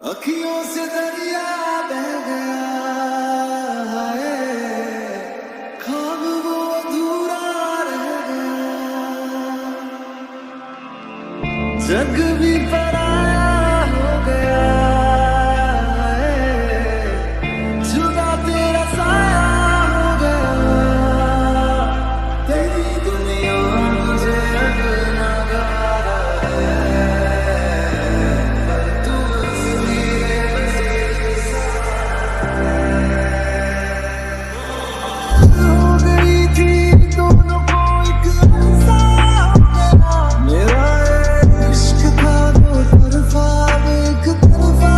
अखियों से दरिया बह गया है, ख्वाब वो अधूरा रह गया। जग भी पराया हो गया है, जुदा तेरा साया हो गया। तेरी दुनिया मुझे अब नगारा है, पर तू हो गई थी दोनों को एक ऐसा मेरा इश्क था दो तरफा, एक तरफा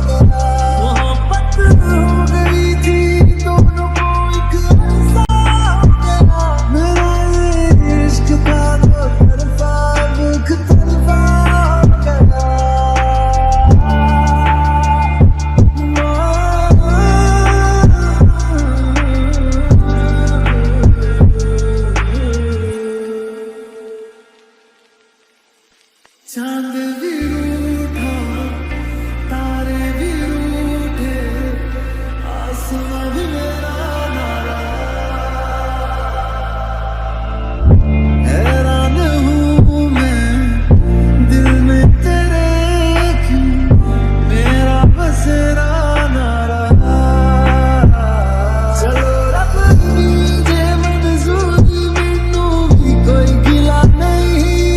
हो गया। मोहब्बत हो गई थी दोनों को एक ऐसा मेरा इश्क था दो तरफा, एक तरफा हो गया। चांद भी रूठा, तारे भी रूठे, आसमां भी मेरा नारा। हैरान हूँ मैं दिल में तेरे, क्यों मेरा बसेरा नारा। चलो रब दीजे मंजूरी, मैनू भी कोई गिला नहीं।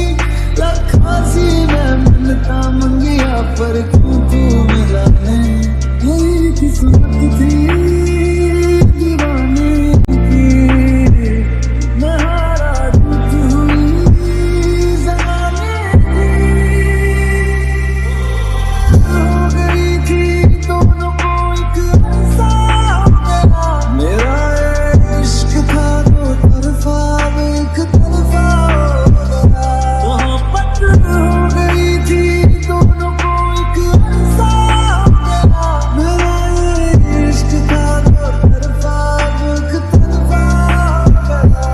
लखा सी मैं मिलता मंगिया, पर क्यों तू मिला नहीं। मेरी किस्मत थी दीवाने की, मैं हारा जीत हुई ज़माने की। हो गई थी दोनों को एक ऐसा मेरा इश्क था दो तरफा, एक तरफा हो गया। मोहब्बत हो गई थी दोनों को एक ऐसा मेरा इश्क था दो तरफा, एक तरफा हो गया।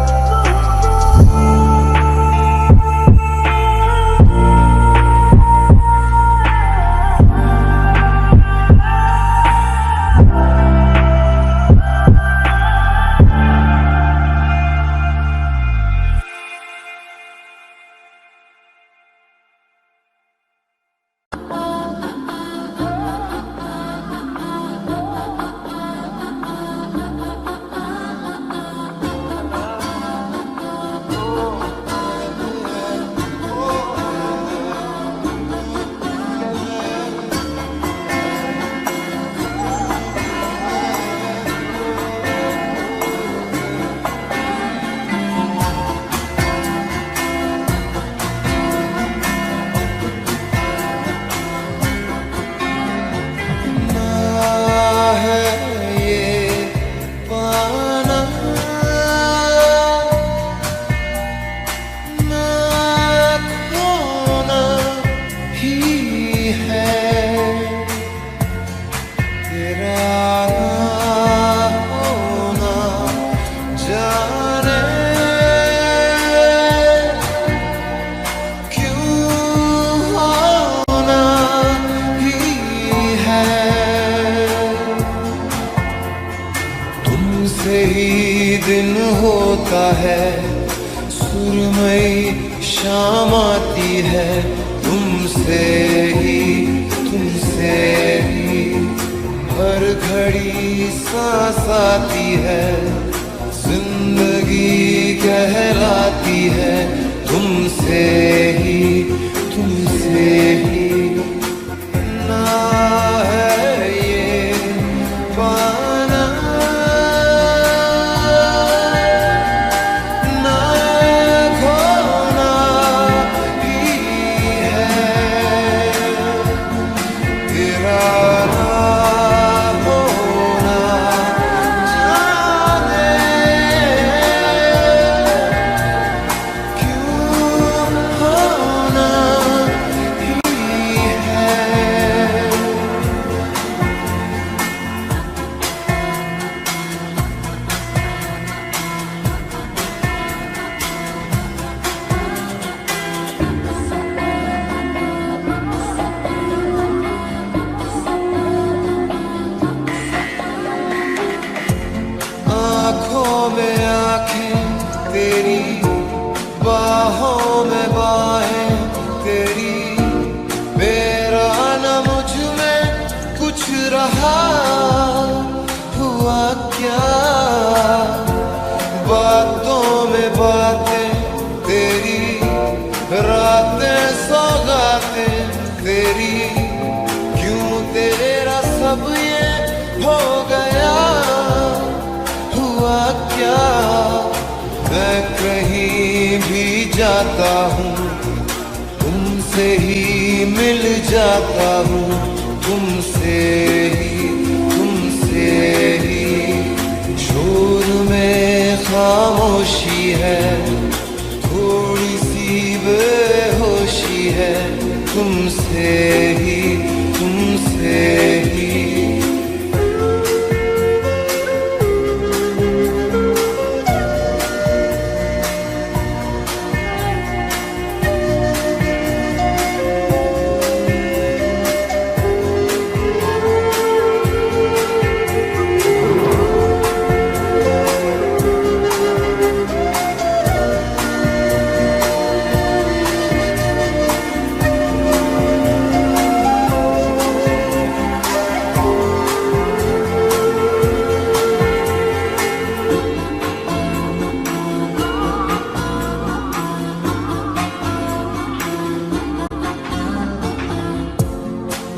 तुमसे ही दिन होता है, सुरमई शाम आती है। तुमसे ही हर घड़ी सांस आती है, जिंदगी कहलाती है। तुमसे ही ना है ये पाना, ना खोना ही है। तेरा ना होना जाने क्यों हो तेरी बाहों में बाहें तेरी, मेरा न मुझ में कुछ रहा, हुआ क्या बातों में बातें तेरी, रातें सौगातें तेरी, क्यों तेरा सब ये हो गया, हुआ क्या। मैं कहीं भी जाता हूँ तुमसे ही मिल जाता हूँ, तुमसे ही शोर में खामोशी है, थोड़ी सी बेहोशी है, तुमसे ही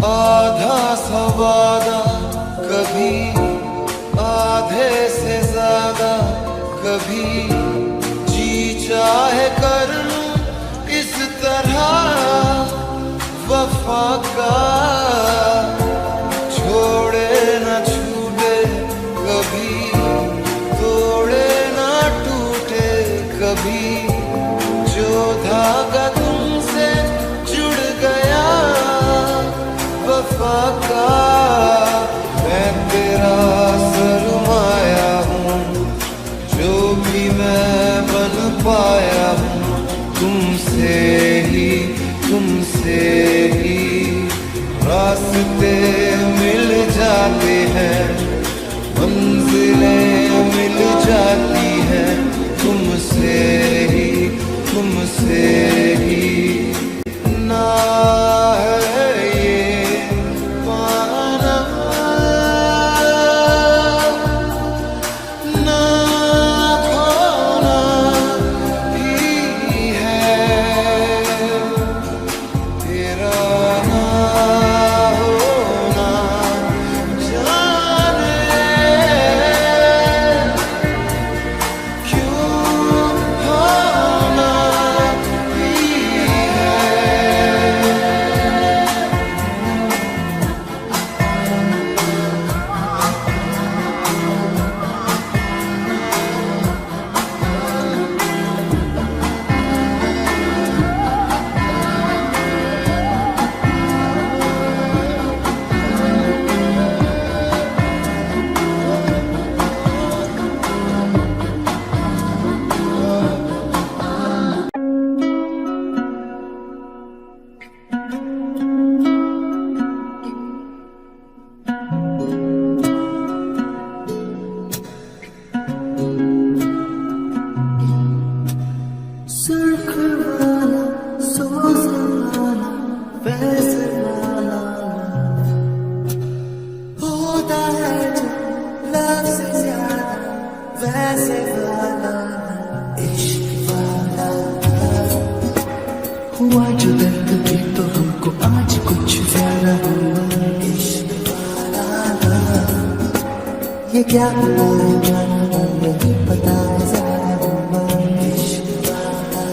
आधा सवादा कभी आधे से ज्यादा, कभी जी चाहे कर लूं इस तरह वफा का, छोड़े न छूटे कभी, तोड़े न टूटे कभी, जो धागा तुमसे जुड़ गया वफा का, मैं तेरा सरमाया हूँ, जो भी मैं बन पाया हूँ, तुमसे ही रास्ते मिल जाते हैं, मंजिलें मिल जाती हैं, तुमसे ही ना हुआ जो दर्द भी तो हमको आज कुछ ज्यादा हुआ, इश्क वाला ये क्या हुआ है जाना नहीं पता है ज़रा हुआ, इश्क वाला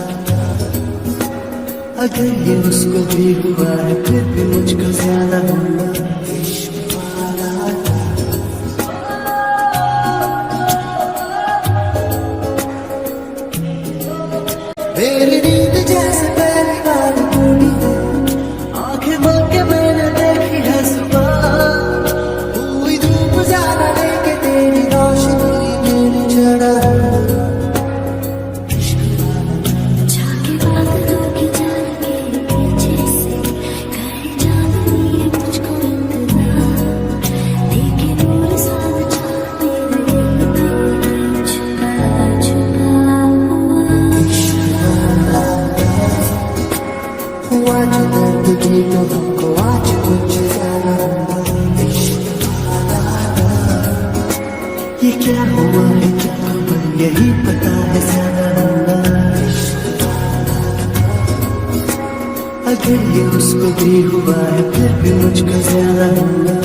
अगर ये उसको भी हुआ है फिर भी मुझको ज्यादा हुआ, इश्क वाला मेरी नींद जैसे पहली बार टूटी है, आंखें बंद के मैंने देखी है सुबह, हुई धूप ज्यादा लेके तेरी रोशनी मेरे चढ़ा, जाके बादलों की जाके पीछे से करे जादू ये मुझको इंतजार, लेकिन नूर सा चाह मेरे दिल पे छुपा छुपा ही पता है ज्यादा होगा अगर ये उसको भी हुआ है फिर भी मुझको ज्यादा होगा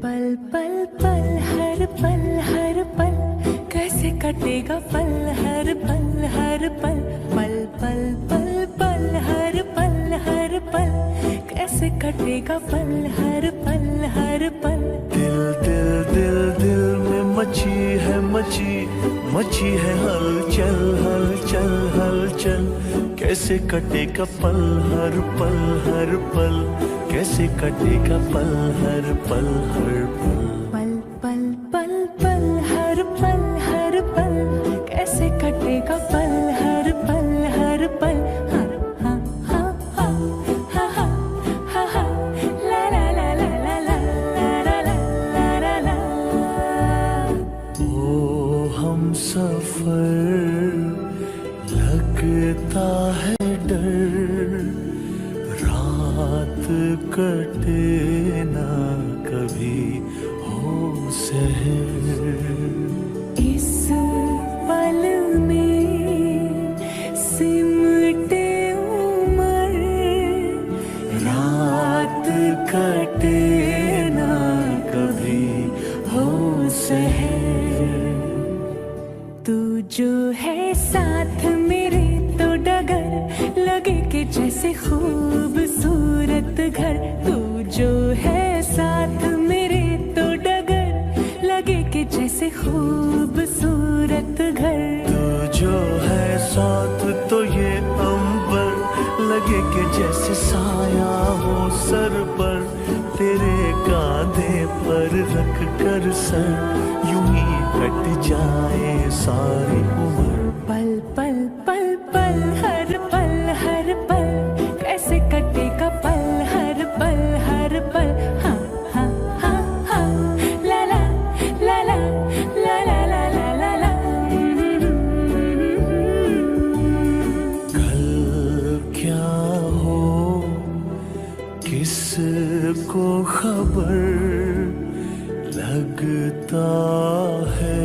पल पल पल हर पल कैसे कटेगा पल हर पल पल पल पल पल हर पल कैसे कटेगा पल हर पल दिल दिल दिल दिल में मची है हलचल हलचल हलचल कैसे कटेगा पल हर पल कैसे कटेगा पल हर पल पल पल पल पल हर पल कैसे कटेगा पल हर पल हा हा हा हा हा हा हा ला ला ला ला ला ला ला ला ला ओ हम सफर लगता है डर रात कटे ना कभी हो सहर इस पल में सिमटे उमर रात कटे ना कभी हो सहर तू जो है साथ मेरे तो डगर लगे कि जैसे खूबसूरत घर तू जो है साथ मेरे तो डगर लगे कि जैसे खूबसूरत घर तू जो है साथ तो ये अंबर लगे कि जैसे साया हो सर पर तेरे कांधे पर रख कर सर यूं ही कट जाए सारी उम्र पल पल पल पल हर पल कैसे कटेगा पल हर पल हा हा हा हा ला ला ला ला ला ला ला ला ला ला कल क्या हो किसको खबर लगता है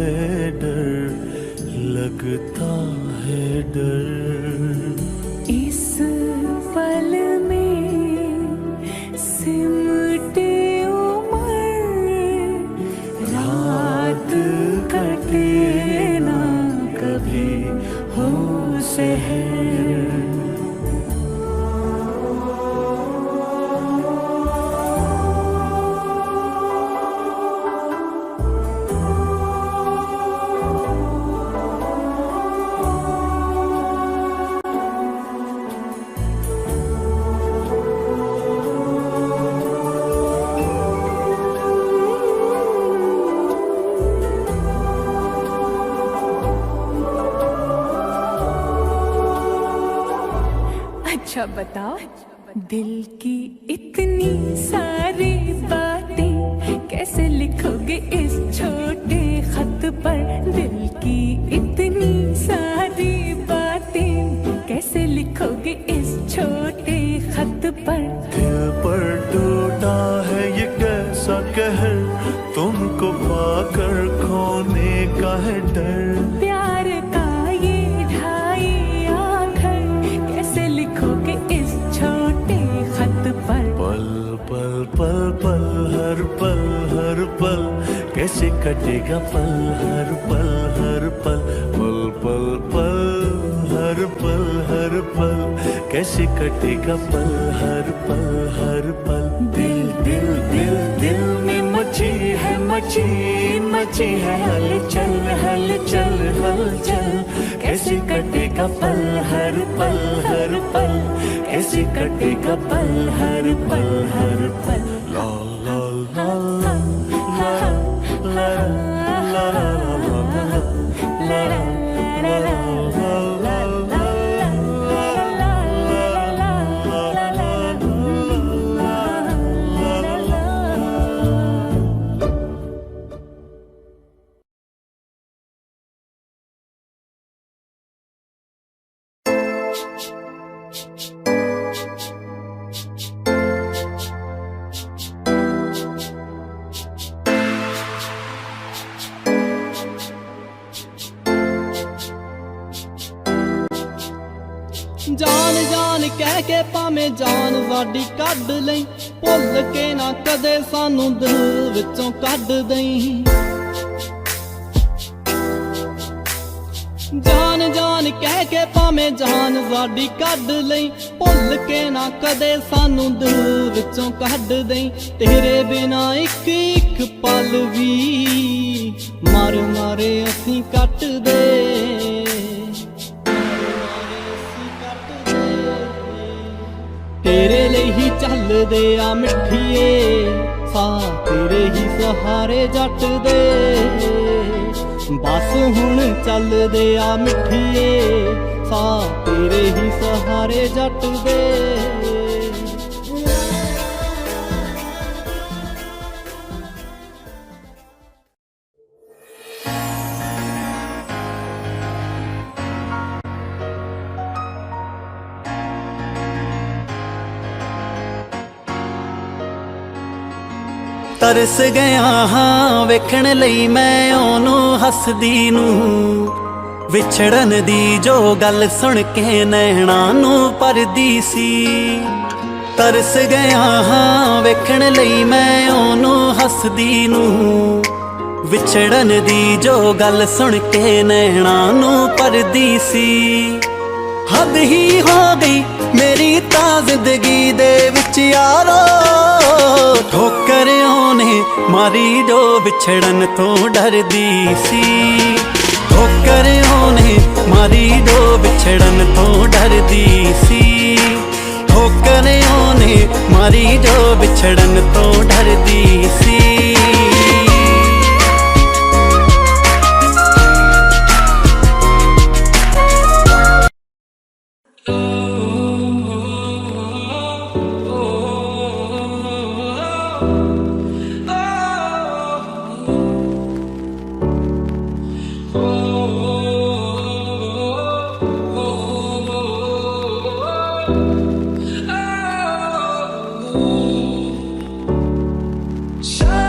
डर इस पल में सिमटे अच्छा बताओ। दिल की इतनी सारी बातें कैसे लिखोगे इस छोटे खत पर। दिल की इतनी सारी बातें कैसे लिखोगे इस छोटे खत पर। दिल पर टूटा है ये कैसा कहर, तुमको पाकर खोने का है डर। प्यार का ये ढाई आखर कैसे लिखोगे इस छोटे खत पर। पल पल पल पल हर पल कैसे कटेगा पल हर पल पल पल पल हर पल कैसे कटेगा पल हर पल। दिल दिल दिल दिल में मची है हलचल कैसे कटेगा पल हर पल कैसे कटेगा पल हर पल। ला ला ला ला ला ला ला ला जान जान कह के भाਵੇਂ जान साडी कढ लई, भुल के ना कदे सानू दिल विचों कढ दई। जान जान कह के भाਵੇਂ जान साडी कढ लई, भुल के ना कदे सानू दिल विचों कढ दई। तेरे बिना एक एक पल भी मार मारे असीं कट दे। तेरे लिए ही चलदे आ मिठिए सा, तेरे ही सहारे जट दे। बस हुण चलदे आ मिठिए सा, तेरे ही सहारे जट दे। तरस गया हाँ वेखण लई मैं ओनू हसदी नू, विछड़न दी जो गल सुन के नैणा नू परदी सी। तरस गया हाँ वेखण लई मैं ओनू हसदी नू, विछड़न दी जो गल सुन के नैणा नू परदी सी। हद ही हो गई मेरी ता जिंदगी दे विच यारो, ठोकर ओने मारी जो विछड़न तो डरदी सी। ठोकर ओने मारी जो विछड़न तो डरदी सी। ठोकर ओने मारी जो विछड़न तो डरदी सी। Shine.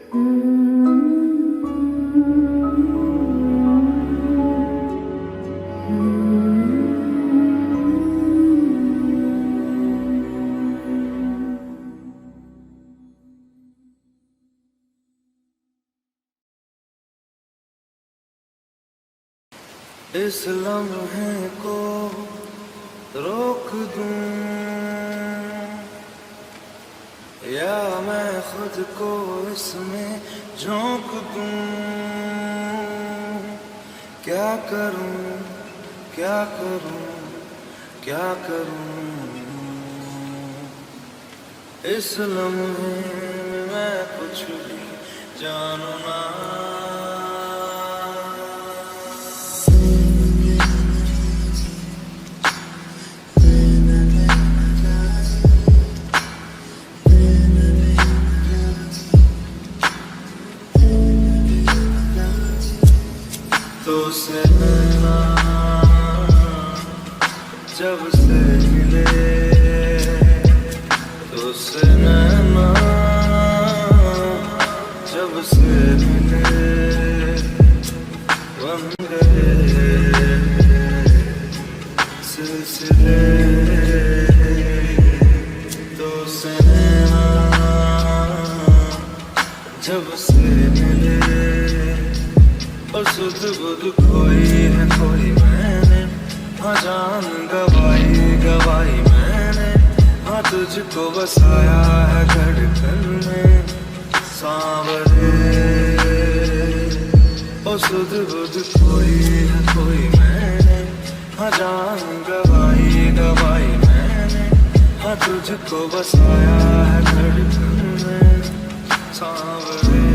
इस लम्हे को रोक दूं या मैं खुद को इसमें झोंक दूं, क्या करूं क्या करूं क्या करूं। इस लम्हे में मैं कुछ भी जानू ना, तो से नैना जब से मिले, तो से नैना जब से मिले, बन गए सिलसिले। तो से नैना जब से मिले, और सुध बुध कोई है कोई मैंने, हाँ जान गवाई गवाई मैंने, हाँ तुझको बसाया है धड़कन में सांवरे। और सुध बुध कोई है कोई मैंने, हाँ जान गवाई गवाई मैंने, हाँ तुझको बसाया है धड़कन में सांवरे।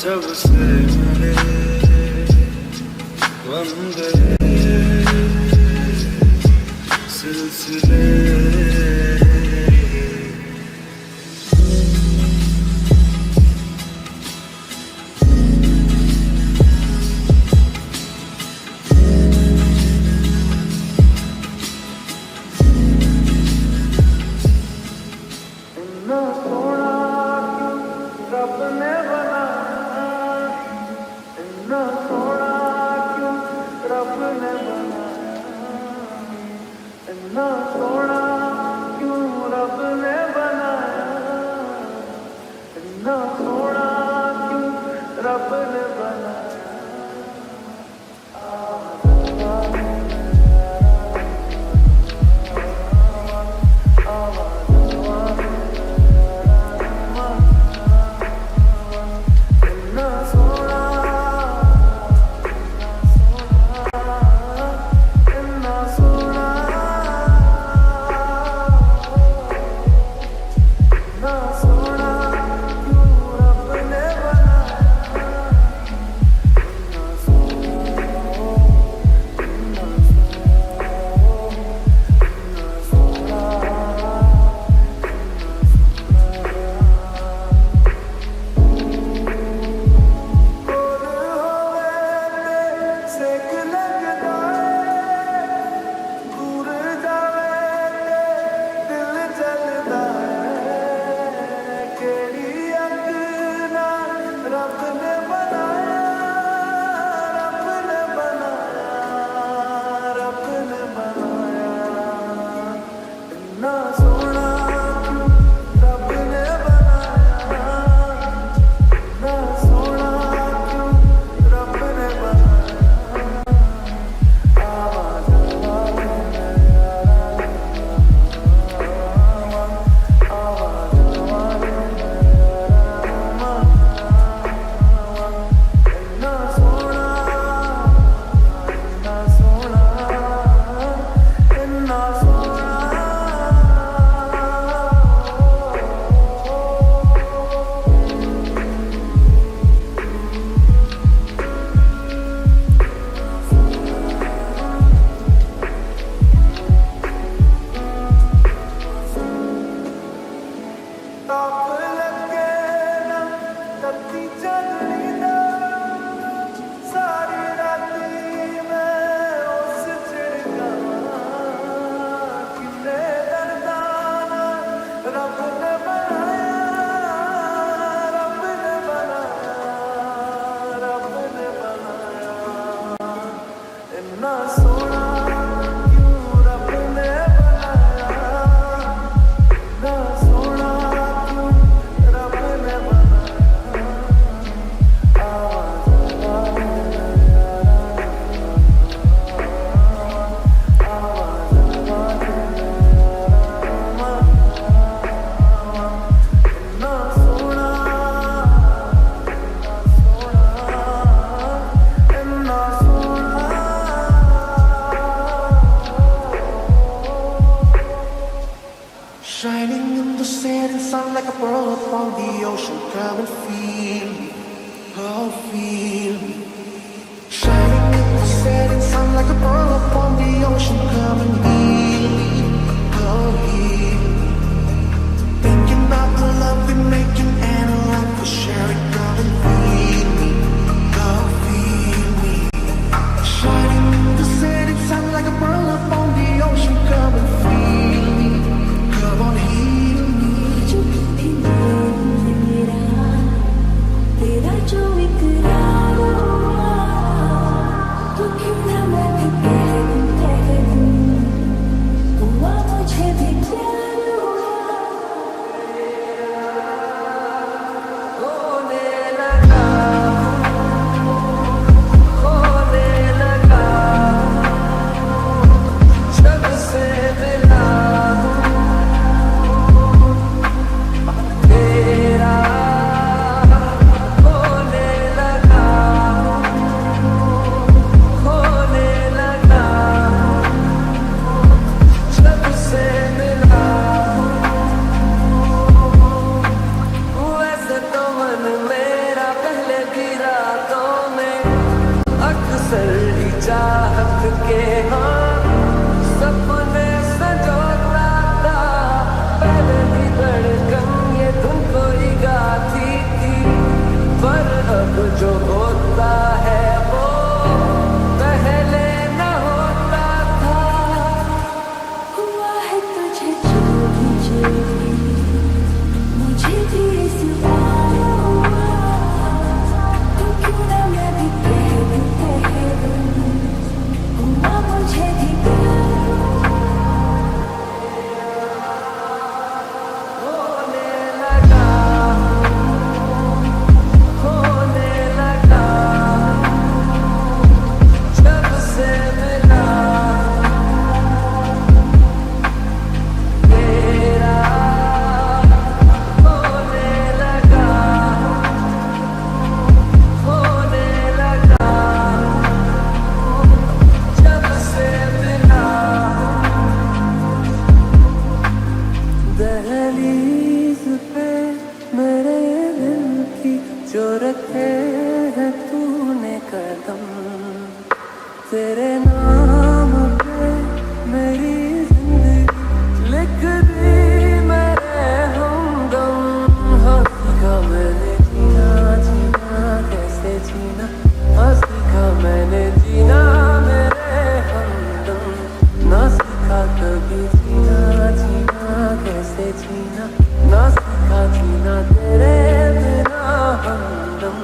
जब से मिले बन गए सिलसिले। इतना सोना रब ने बनाया, इतना सोना क्यों रब ने बनाया, इतना सोना Go feel me. Shining in the setting sun like a pearl upon the ocean. Come and heal me. Go heal me. Thinking about the love we're making and a love for sharing. Come and feel me. Go feel me. Shining in the setting sun like a pearl upon the ocean. Come and feel me. Come on, heal me. जो भी मेरा तेरा जो इकरार हुआ तो क्यों ना मैं भी कह दूं हुआ मुझे भी प्यार होने लगा जब से मिला तेरा होने लगा जब से मिला वैसे तो मन मेरा पहले की रातों में अक्सर ही चाहत के सपने संजोता था पहले भी धड़कन ये धुन कोई गाती थी पर अब जो होता है वो पहले न होता था हुआ है तुझे जो भी मुझे भी इस बार हुआ तो क्यों ना मैं भी कह दूं हुआ मुझे भी प्यार होने लगा जब से मिला तेरा होने लगा जब से मिला दहलीज पे मेरे दिल की जो रखे है तूने कदम तेरे नाम पे मेरी जिंदगी लिख दी मेरे हमदम हाँ सीखा मैंने जीना कैसे जीना हाँ सीखा मैंने जीना मेरे हमदम ना सीखा कभी जीना कैसे जीना ना सीखा जीना तेरे बिना हमदम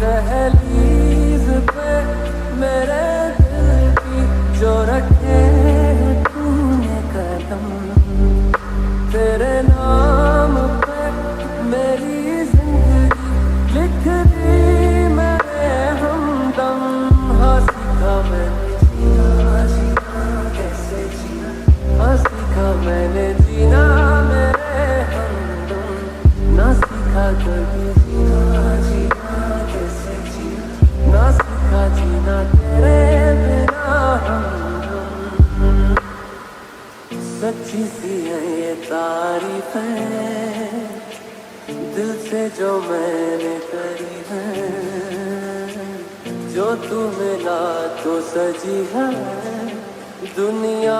दहलीज पे मेरे दिल की जो रखे तूने कदम तेरे नाम पे मेरी जिंदगी लिख दी मेरे हमदम हाँ सीखा मैंने जीना कैसे जीना हाँ सीखा मैंने जीना मेरे हमदम ना सीखा कभी जीना कैसे जीना ना सीखा जीना तेरे बिना हमदम सच्ची सी है ये तारीफें दिल से जो मैंने करी है जो तू मिला तो सजी है दुनिया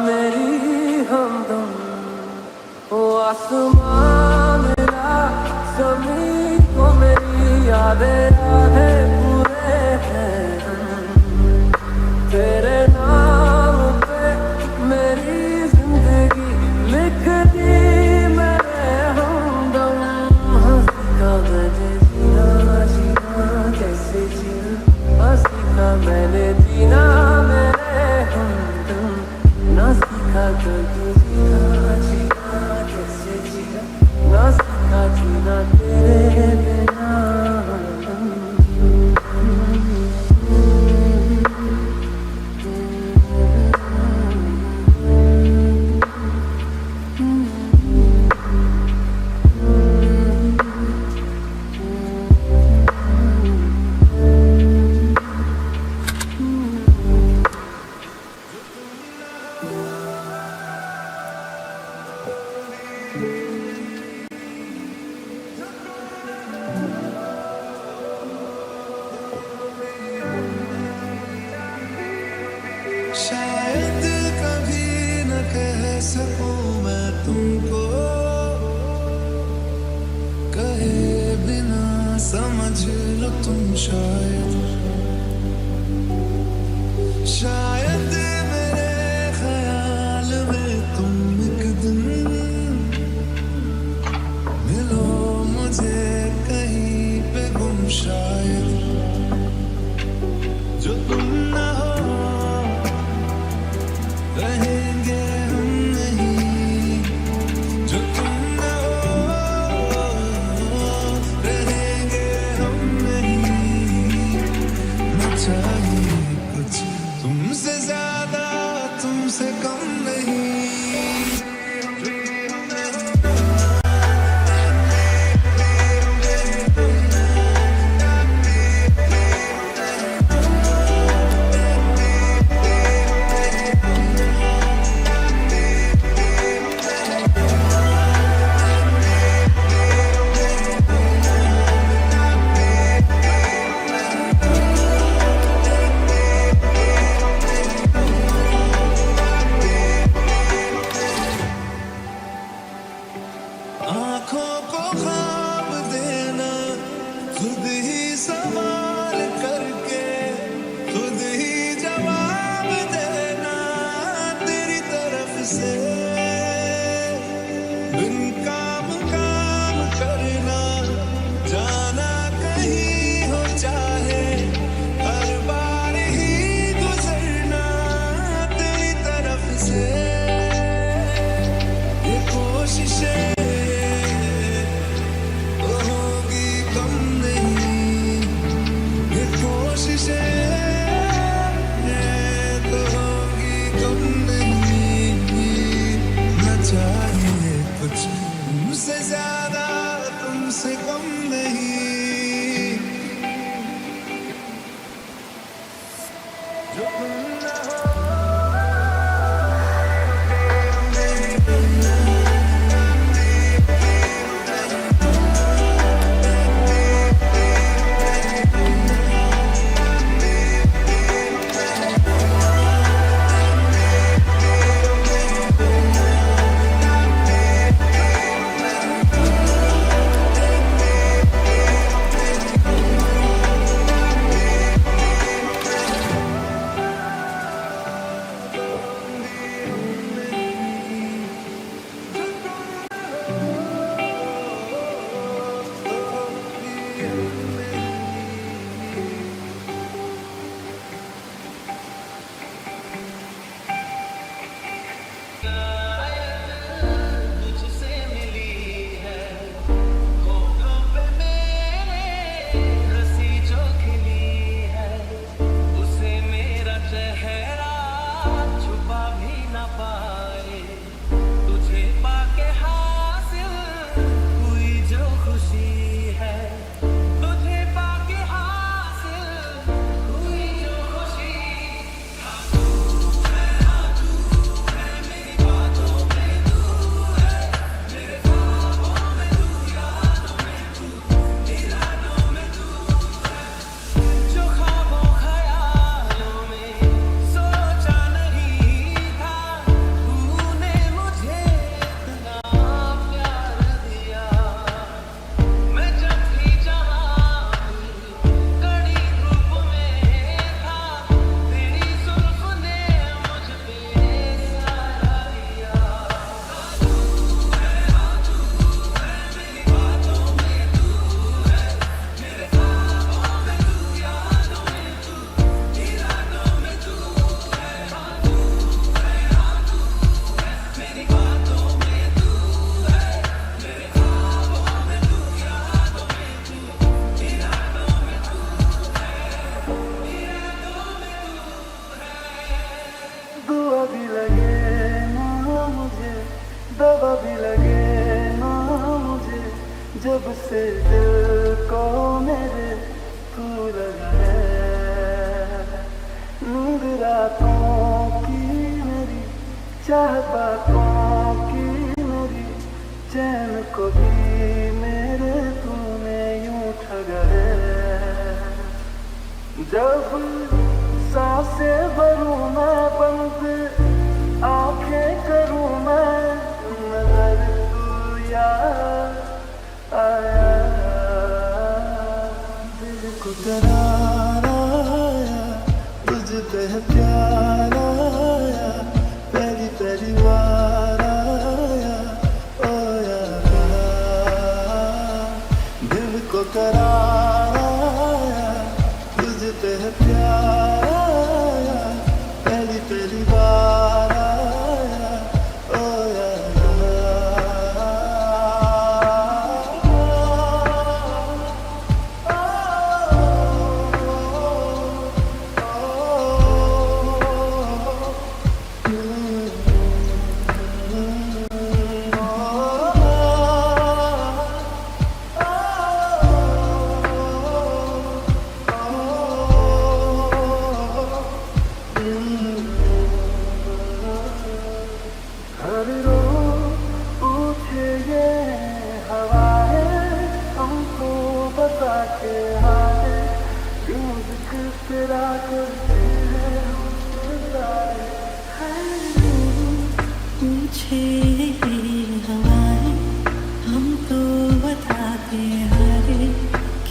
मेरी हमदम ओ आसमां मेरा ज़मीन को मेरी यादें पूरे हैं तेरे नाम पे मेरी जिंदगी लिख दी मेरे हमदम हाँ सीखा मैंने जीना कैसे जीना हाँ सीखा मैंने जीना मेरे हमदम ना सीखा कभी जीना कैसे जीना ना सीखा जीना तेरे बिना हमदम समझ लो तुम शायद मेरे ख्याल में तुम एक दिन मिलो मुझे कहीं पे गुम शायद जो तुम ना हो रहेंगे हम नहीं जो तुम ना हो रहेंगे हम नहीं न चाहिए कुछ तुमसे ज्यादा तुमसे कम नहीं आँखों को ख्वाब देना खुद ही सवाल करके खुद ही जवाब देना तेरी तरफ से बिन काम करना जाना कहीं हो चाहे हर बार ही गुजरना तेरी तरफ से ये कोशिशें चाहिए कुछ तुमसे ज्यादा तुमसे कम नहीं जो तुम ना हो दवा भी लगे ना मुझे जब से दिल को मेरे तू लगा है नींद रातों की मेरी चाह बातों की मेरी चैन को भी मेरे तूने यूं ठगा है जब सांसें भरूं मैं बंद आंखें करूं मैं नजर तू याद आया को करार आया, तुझ पे है प्यार आया, पहली पहली बार आया, ओ यारा। दिल को करार आया, तुझ पे है प्यार आया, पहली पहली बार आया, ओ यारा। हर रोज पूछे ये हवाएं, हमको बता के आए, क्यों जिक्र तेरा करते हैं हमसे सारे। पूछे हवाएं, हम तो बताते हारे,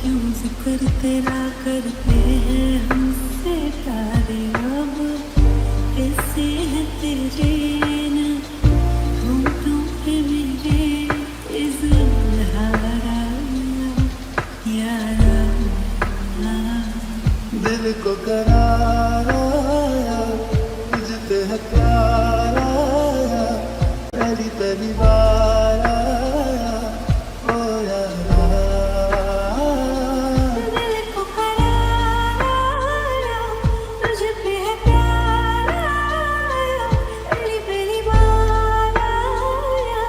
क्यों जिक्र तेरा करते हैं हमसे प्यारे। अब कैसे है तेरे ना होंठों पे मेरे इज़हारा यारा। दिल को करार आया, तुझ पे है प्यार आया, पहली पहली बार आया, ओ यारा। दिल को करार आया, तुझ पे है प्यार आया, पहली पहली बार आया,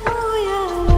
ओ यारा।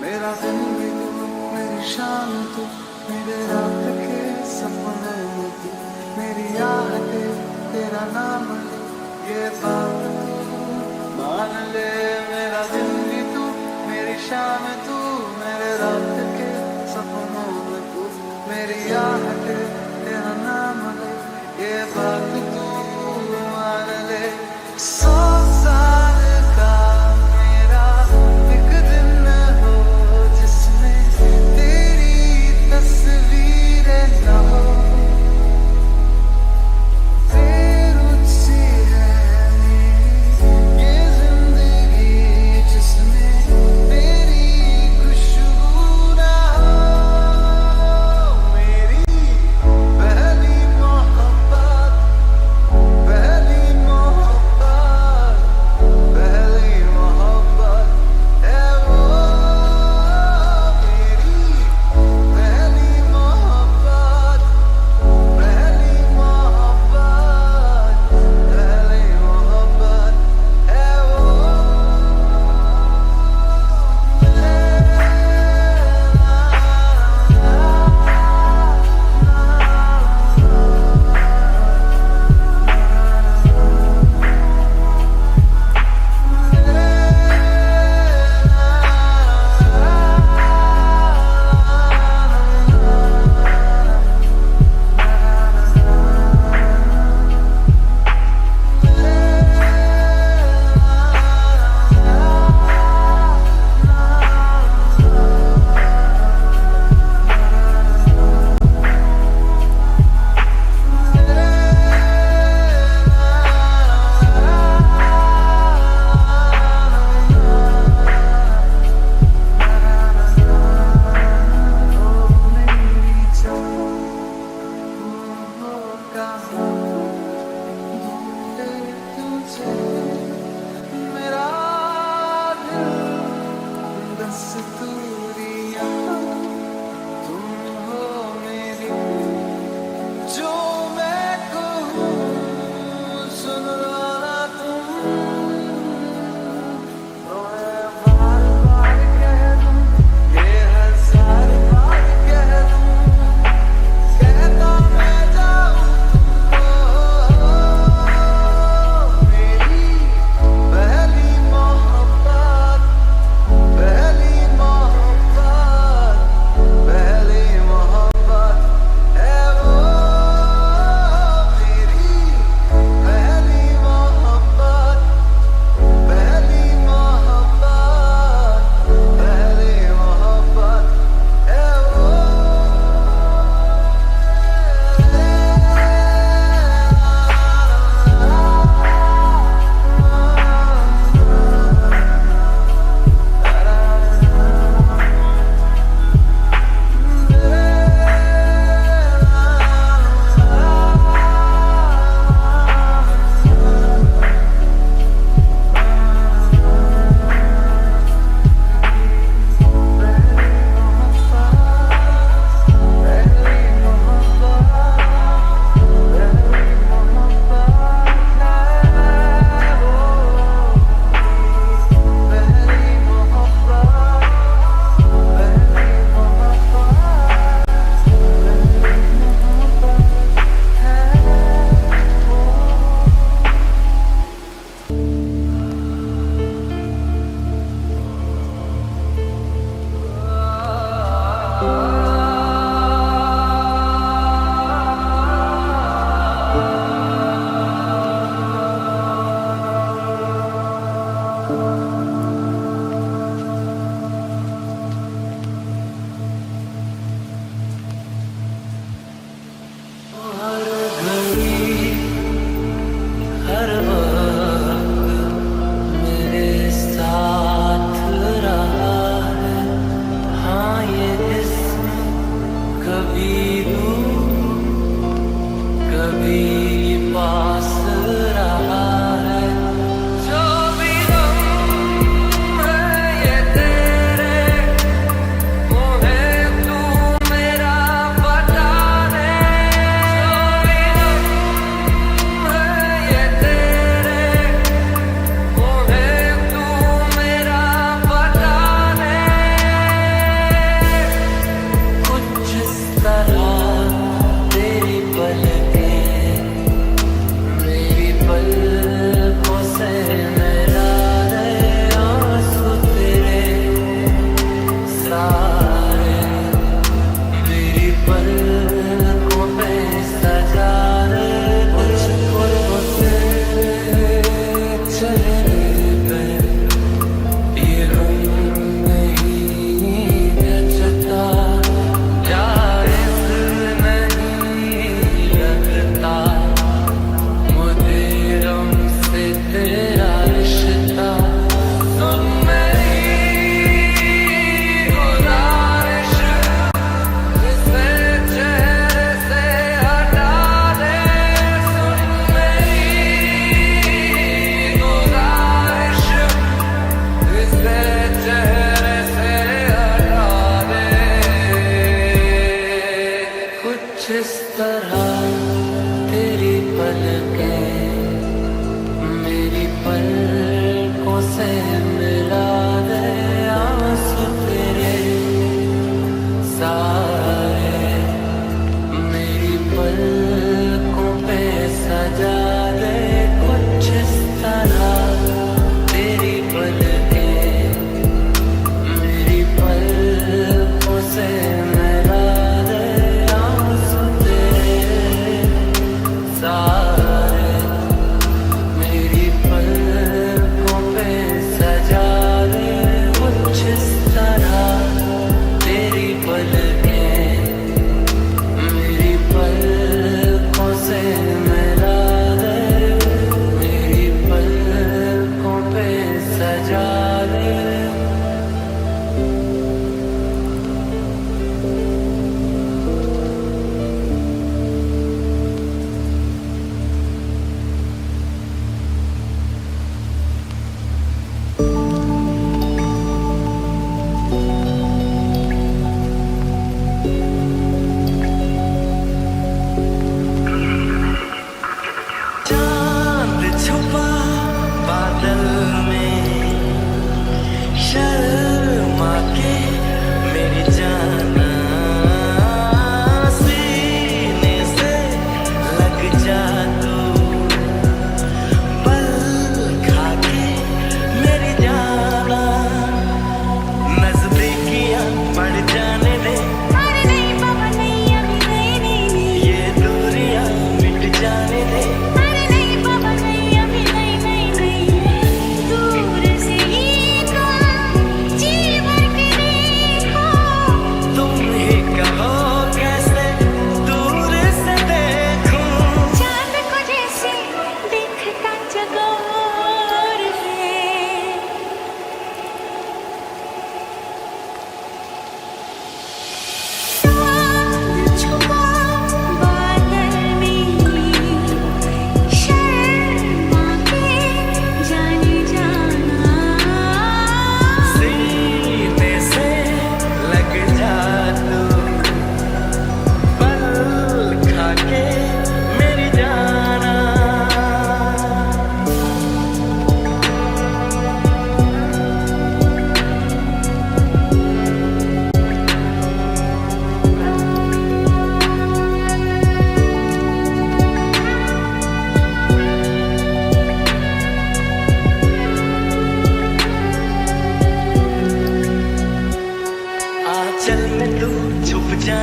मेरा दिन भी तू, मेरी शाम तू, मेरे रात के सपने में तू, मेरी आहटें तेरा नाम ले, ये बात तू मान ले। मेरा दिन भी तू, मेरी शाम तू, मेरे रात के सपनों में तू, मेरी आहटें तेरा नाम ले, ये बात तू मान ले। 100 साल का मेरा एक दिन हो, जिसमें तेरी तस्वीरें न हो, बेरुख सी है मेरी ये जिंदगी, जिसमें तेरी खुशबू न हो। मेरी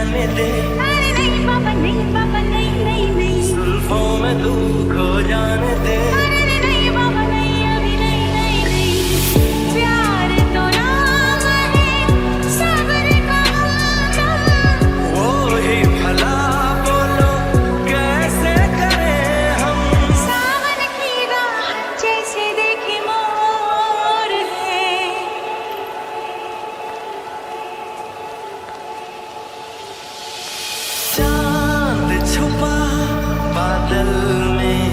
जाने दे, अरे नहीं बाबा नहीं बाबा नहीं नहीं नहीं, जुल्फों में तू खो जाने दे। अरे नहीं बाबा नहीं अभी नहीं नहीं नहीं, प्यार तो नाम है सब्र का नाम, वो ही भला बोलो कैसे करें हम, सावन की राह जैसे देखे मोर है। चांद छुपा बादल में,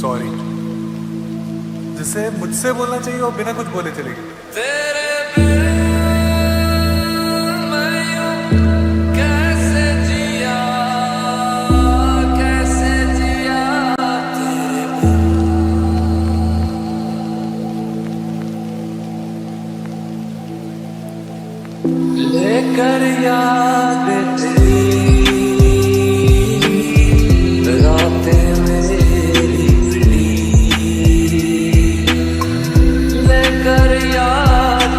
सॉरी। जिसे मुझसे बोलना चाहिए वो बिना कुछ बोले चली गई। तेरे बिन मैं यूं कैसे जिया तेरे बिन लेकर याद रातें मेरी लेकर याद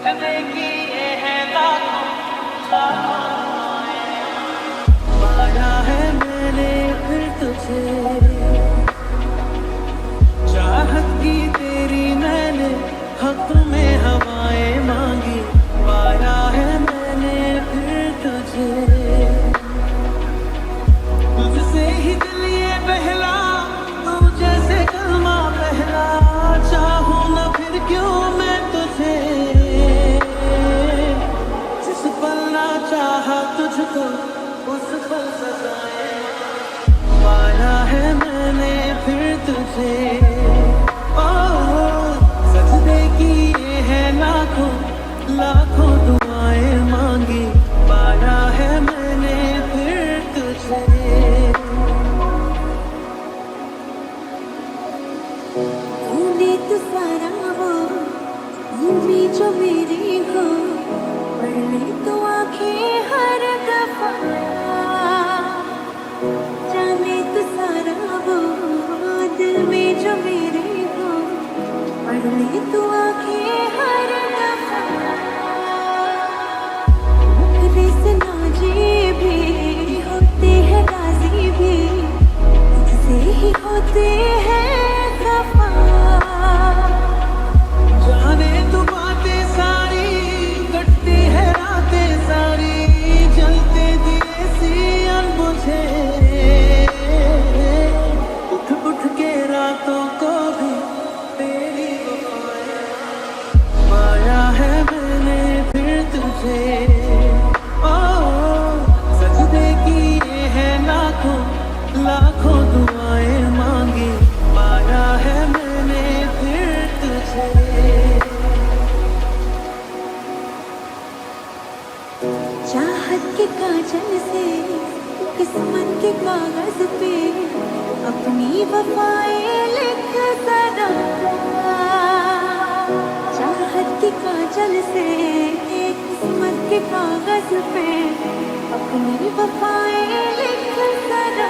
सजदे की ये है लाखों पाया है मैंने फिर तुझे चाहत की तेरी मैंने हक में हवाएं मांगी पाया है मैंने फिर तुझे तुझसे ही दिल ये पहला तू जैसे कलमा पहला चाहूं न फिर क्यों मैं तुझे जिस पल ना चाहा तुझको उस पल सजाए पाया है मैंने फिर तुझे ओ सजदे की ये है लाखों लाखों दुआएं मांगी पाया है मैंने फिर तुझे तूने तो सारा वो घूमी जो मेरी हो पढ़ ले तो आंखें हर दफा जाने तो सारा वो दिल में जो मेरे हो पढ़ ले तो आंखें हर दफा मुकरे से नाजे भी होते हैं राजी भी तुझसे ही होते हैं खफा जाने तू बातें सारी कटती है रातें सारी जलते दिए सी अनबुझे उठ उठ के रातों को भी तेरी वफाएं पाया है मैंने फिर तुझे ओ सजदे की ये है लाखों लाखों दुआएं मांगी पाया है मैंने फिर तुझे चाहत के काजल से किस्मत के कागज पे अपनी वफाएं लिख सदा चाहत के काजल से किस्मत के कागज पे अपनी वफाएं लिख सदा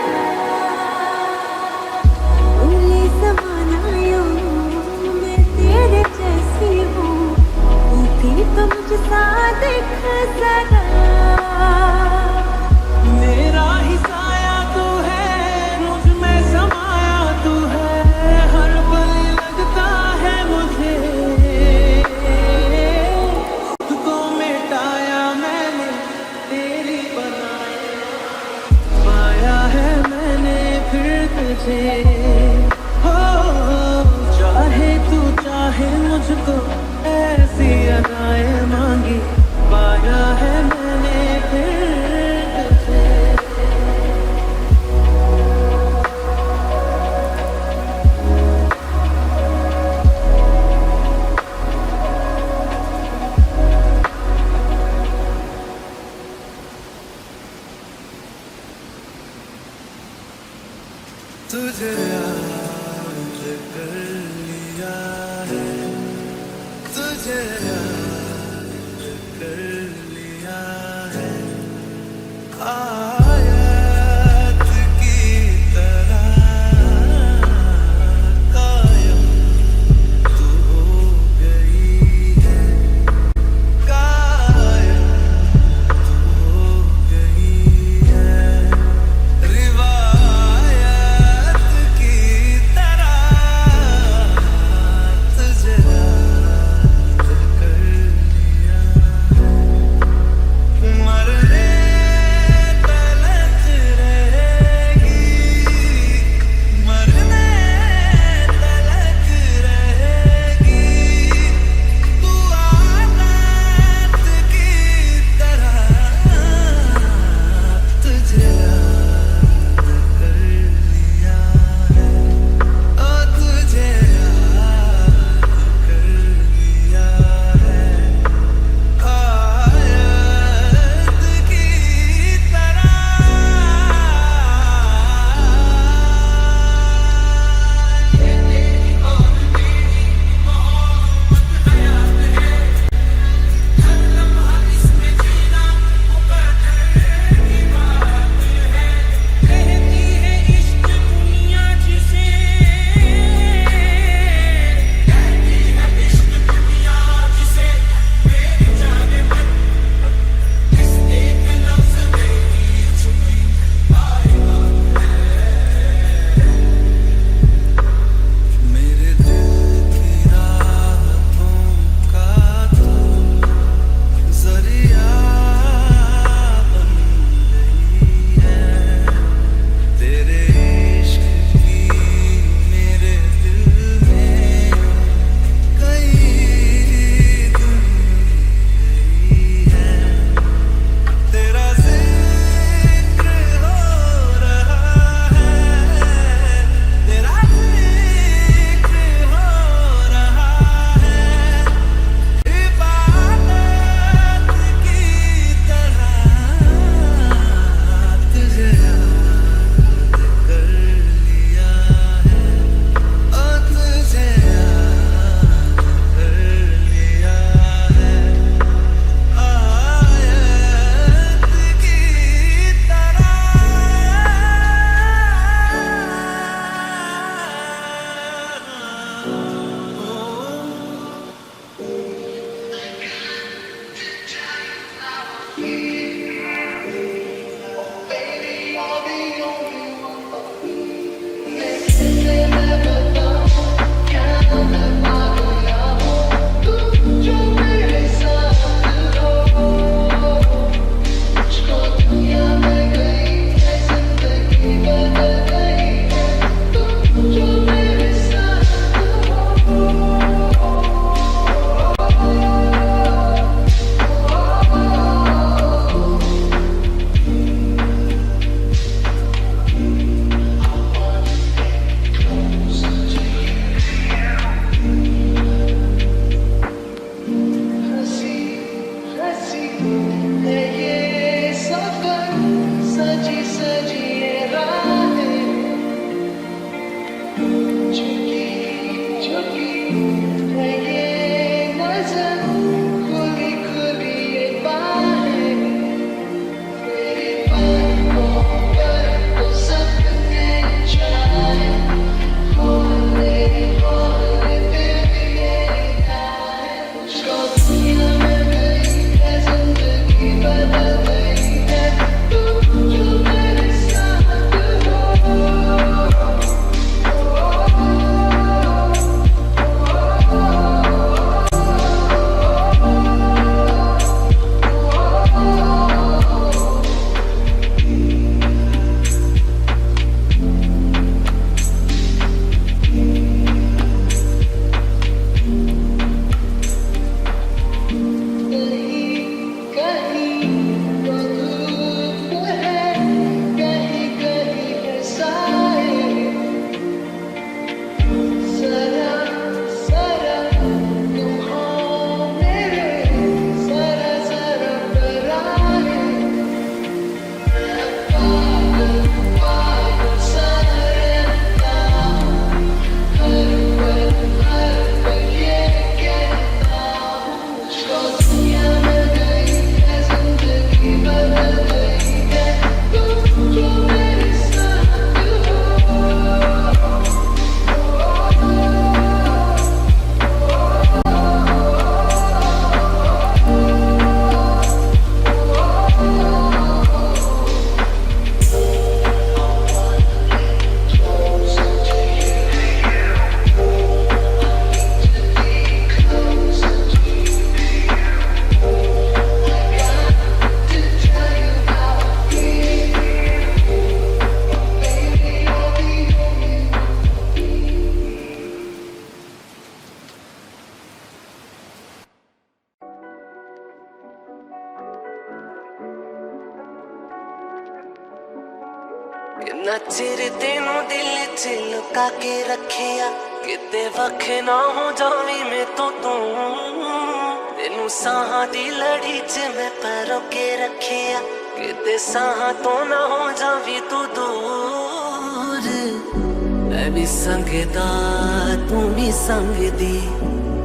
भूले ज़माना यूं मैं तेरे जैसी हूँ तू भी तो मुझसा दिख सदा मेरा ही साया तू है मुझ में समाया तू है हर पल लगता है मुझे खुद को मिटाया मैंने तेरी बनाई पाया है मैंने फिर तुझे हो चाहे तू चाहे मुझको ऐसी अदाएं मांगी पाया है मैंने फिर है ये सफर, सजी सजी ये राहें, झुकी झुकी है ये नजर, खुली खुली ये बाहें, तेरी बातों पर तो सपने जाए, बोले बोले दिल ये राहें, मुझको दुनिया में गई है, जिंदगी बदल गई है, तू जो मेरे साथ हो। कहीं वो धूप है, कहीं कहीं है साए, जरा जरा तुम हो मेरे, जरा जरा पराए, मैं पागल पागल सा रहता हूँ, हर पल ये कहता हूँ, मुझको दुनिया में गई है, जिंदगी बदल गई है, तुम जो मेरे साथ हो। किन्ना चिर तेनू दिल च लुका के रखिया, किते वख ना हो जावी मैं तो तू, तेनू साहां दी लड़ी च मैं परो के रखिया, किते साहां तो ना हो जावी तू दूर। मैं भी संगदा तू भी संगदी,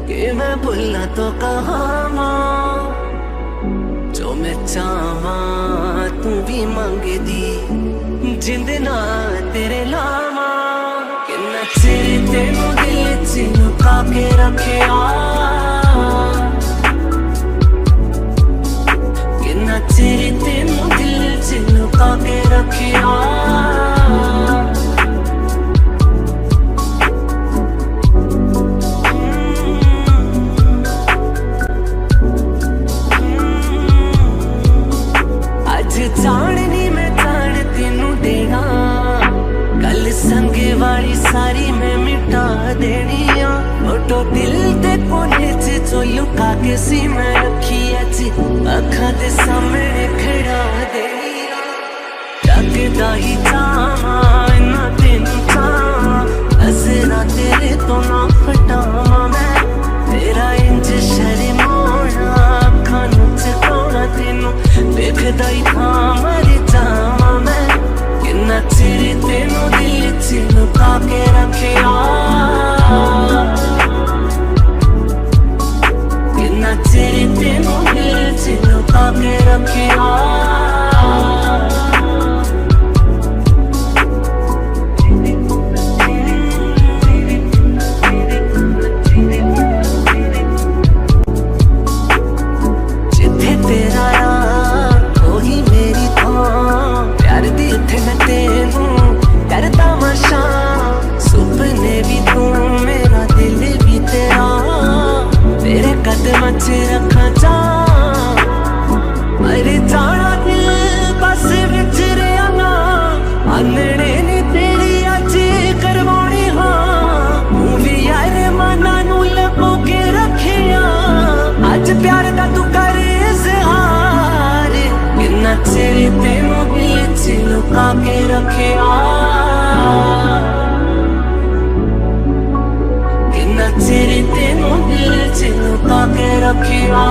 कि मैं भुला तो कहां, जो मैं चाहवा तू भी मंगदी, जिंद ना तेरे लावा। किन्ना चिर तेनू दिल च लुका के रखिया, किन्ना चिर तेनू दिल च लुका के रखिया, अज जानी मैं जान तेनू देना, गल संगे वाली सारी मैं मिटा देनी आ, फोटो दिल ते कोने च जो लुका के सी मैं रखी अज अखां दे सामने खड़ा देनी आ, जगदा ही चाहवा इन्ना तेनू चाहवा, नजरां तेरे तो ना फटावा मैं, तेरा इंज शर्माना अखां नू चकाउणा तेनू देखदा ही था मर जावा मैं। किन्ना चिर तेनू दिल च लुका के रखिया, किन्ना चिर तेनू दिल च लुका के रखिया। जिथे तेरा यार ओही मेरी थां, प्यार दी इत्थे मैं तेनू करदा मशा, सुपने भी तू मेरा दिल भी तेरा, तेरे कदमां च रखा जा, मर जाना दिल बस विच रहा ना, आंदने नी तेरी अज करवानी हाँ, तू भी यार मना नू लपो के रखिया, अज प्यार दा तू कर इज़हार, किन्ना चिर तेनू दिल च लुका के रखिया, किन्ना चिर तेनू दिल च लुका के रखिया।